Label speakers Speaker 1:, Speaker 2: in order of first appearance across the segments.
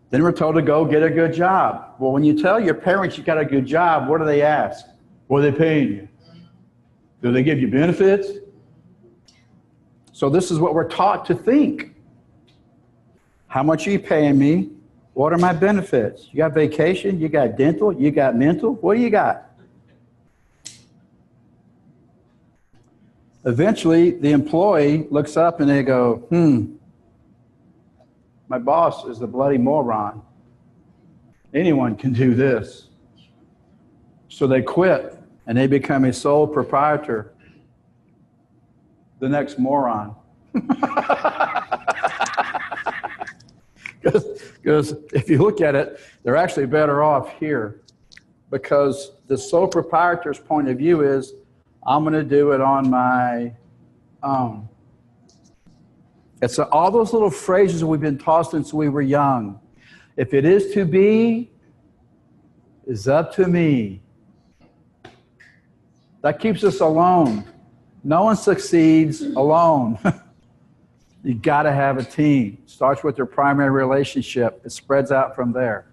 Speaker 1: Then we're told to go get a good job. Well, when you tell your parents you got a good job, what do they ask? What are they paying you? Do they give you benefits? So this is what we're taught to think. How much are you paying me? What are my benefits? You got vacation? You got dental? You got mental? What do you got? Eventually, the employee looks up and they go, my boss is a bloody moron. Anyone can do this. So they quit and they become a sole proprietor. The next moron. Because if you look at it, they're actually better off here, because the sole proprietor's point of view is, I'm going to do it on my own. It's all those little phrases we've been taught since we were young. If it is to be, it's up to me. That keeps us alone. No one succeeds alone. You got to have a team. It starts with your primary relationship. It spreads out from there.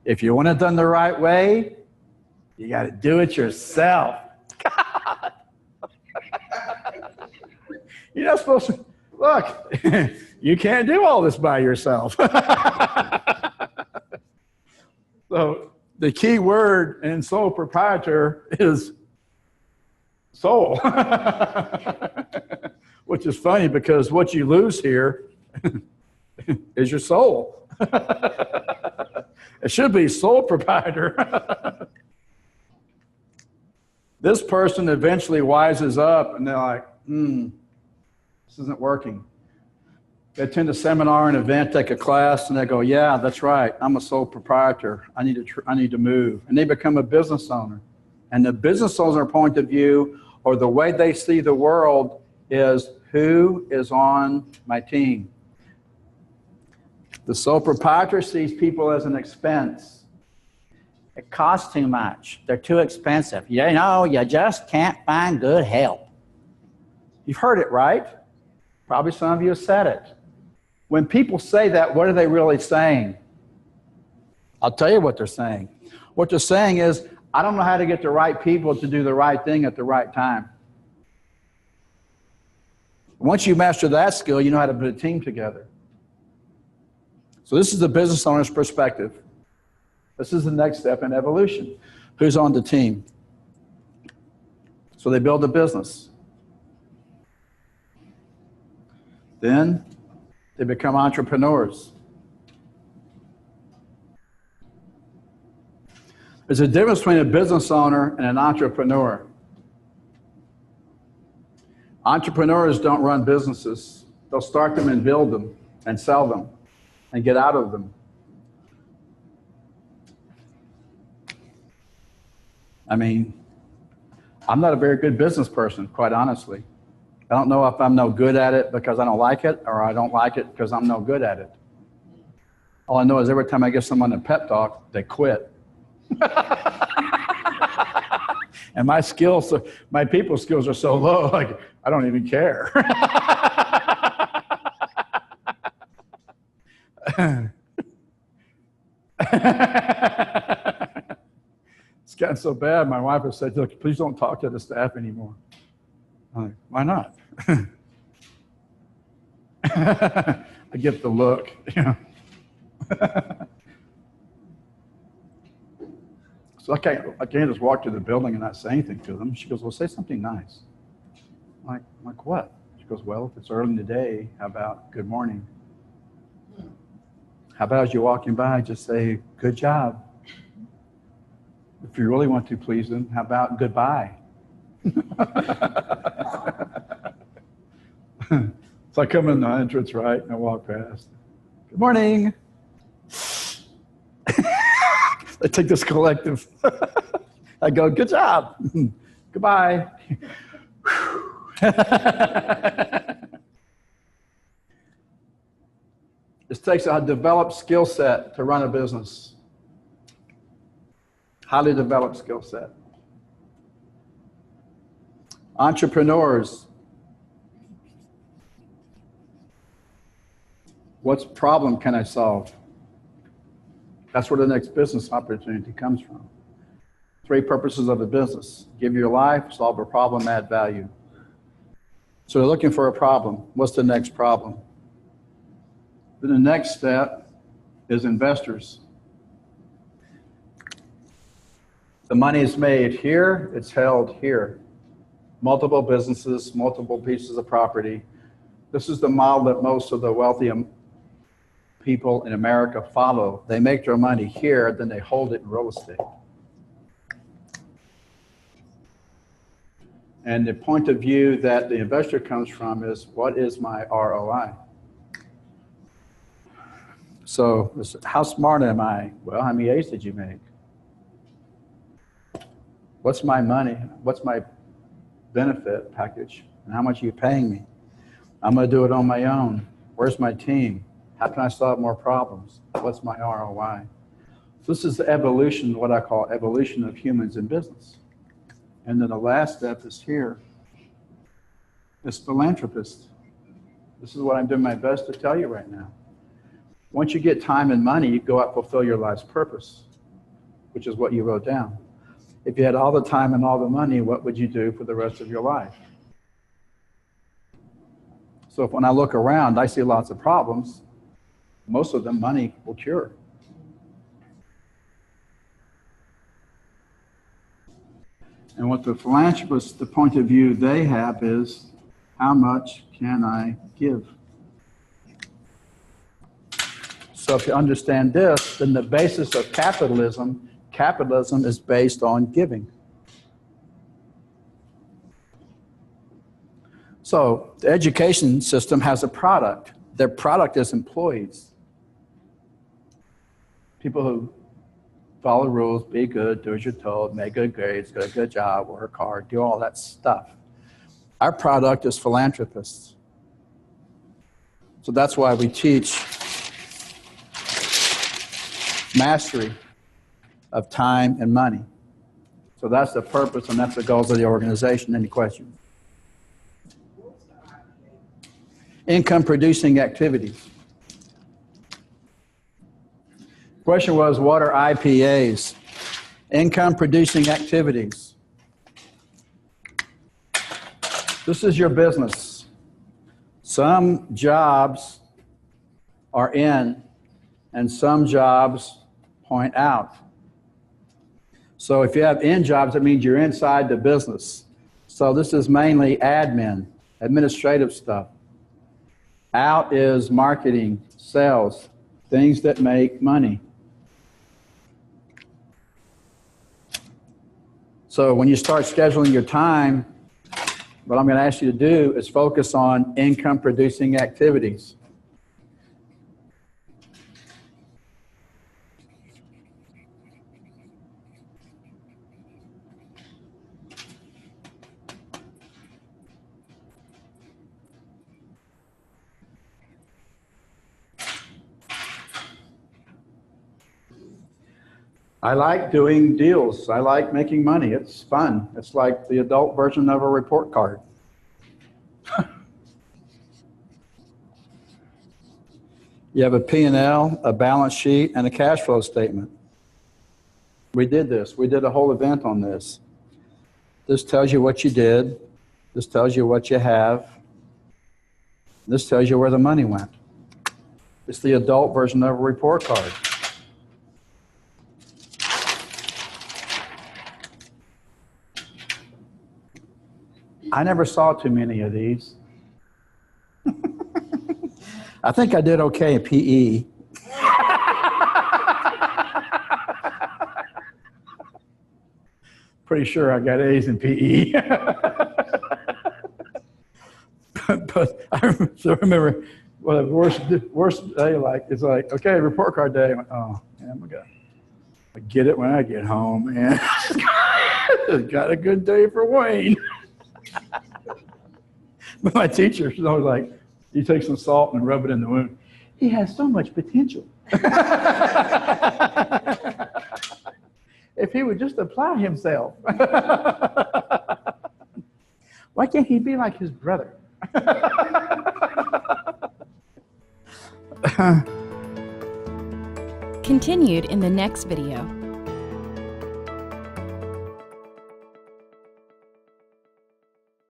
Speaker 1: If you want it done the right way, you got to do it yourself. God. You're not supposed to, look, you can't do all this by yourself. So the key word in sole proprietor is soul. Which is funny, because what you lose here is your soul. It should be sole proprietor. This person eventually wises up and they're like, this isn't working. They attend a seminar, an event, take a class, and they go, yeah, that's right. I'm a sole proprietor. I need to move. And they become a business owner. And the business owner point of view, or the way they see the world, is who is on my team. The sole proprietor sees people as an expense. It costs too much. They're too expensive. You know, you just can't find good help. You've heard it, right? Probably some of you have said it. When people say that, what are they really saying? I'll tell you what they're saying. What they're saying is, I don't know how to get the right people to do the right thing at the right time. Once you master that skill, you know how to put a team together. So this is the business owner's perspective. This is the next step in evolution. Who's on the team? So they build a business. Then they become entrepreneurs. There's a difference between a business owner and an entrepreneur. Entrepreneurs don't run businesses. They'll start them and build them and sell them and get out of them. I mean, I'm not a very good business person, quite honestly. I don't know if I'm no good at it because I don't like it, or I don't like it because I'm no good at it. All I know is every time I give someone a pep talk, they quit. And my skills, my people skills are so low, like, I don't even care. It's gotten so bad, my wife has said, look, please don't talk to the staff anymore. I'm like, why not? I get the look. You know. So I can't just walk to the building and not say anything to them. She goes, well, say something nice. I'm like, what? She goes, well, if it's early in the day, how about good morning? How about as you're walking by, just say, good job. If you really want to please them, how about goodbye? So I come in the entrance, right, and I walk past. Good morning. I take this collective. I go, good job. Goodbye. This takes a developed skill set to run a business. Highly developed skill set. Entrepreneurs. What problem can I solve? That's where the next business opportunity comes from. 3 purposes of a business: give your life, solve a problem, add value. So they're looking for a problem. What's the next problem? Then the next step is investors. The money is made here, it's held here. Multiple businesses, multiple pieces of property. This is the model that most of the wealthy people in America follow. They make their money here, then they hold it in real estate. And the point of view that the investor comes from is, what is my ROI? So, how smart am I? Well, how many A's did you make? What's my money? What's my benefit package? And how much are you paying me? I'm going to do it on my own. Where's my team? How can I solve more problems? What's my ROI? So this is the evolution, what I call evolution of humans in business. And then the last step is here. It's philanthropist. This is what I'm doing my best to tell you right now. Once you get time and money, you go out and fulfill your life's purpose, which is what you wrote down. If you had all the time and all the money, what would you do for the rest of your life? So when I look around, I see lots of problems. Most of them money will cure. And what the philanthropists, the point of view they have is, how much can I give? So if you understand this, then the basis of capitalism is based on giving. So the education system has a product. Their product is employees. People who follow rules, be good, do as you're told, make good grades, get a good job, work hard, do all that stuff. Our product is philanthropists. So that's why we teach mastery of time and money. So that's the purpose and that's the goals of the organization. Any questions? Income producing activities. Question was, what are IPAs? Income producing activities. This is your business. Some jobs are in and some jobs point out. So if you have in jobs, it means you're inside the business. So this is mainly admin, administrative stuff. Out is marketing, sales, things that make money. So when you start scheduling your time, what I'm going to ask you to do is focus on income producing activities. I like doing deals. I like making money. It's fun. It's like the adult version of a report card. You have a P&L, a balance sheet, and a cash flow statement. We did this. We did a whole event on this. This tells you what you did. This tells you what you have. This tells you where the money went. It's the adult version of a report card. I never saw too many of these. I think I did okay in PE. Pretty sure I got A's in PE. but I still remember, well, the worst day, like, it's like, okay, report card day. I went, oh, man, I get it when I get home, man. Got a good day for Wayne. But my teacher, she's always like, you take some salt and rub it in the wound. He has so much potential. If he would just apply himself. Why can't he be like his brother?
Speaker 2: Continued in the next video.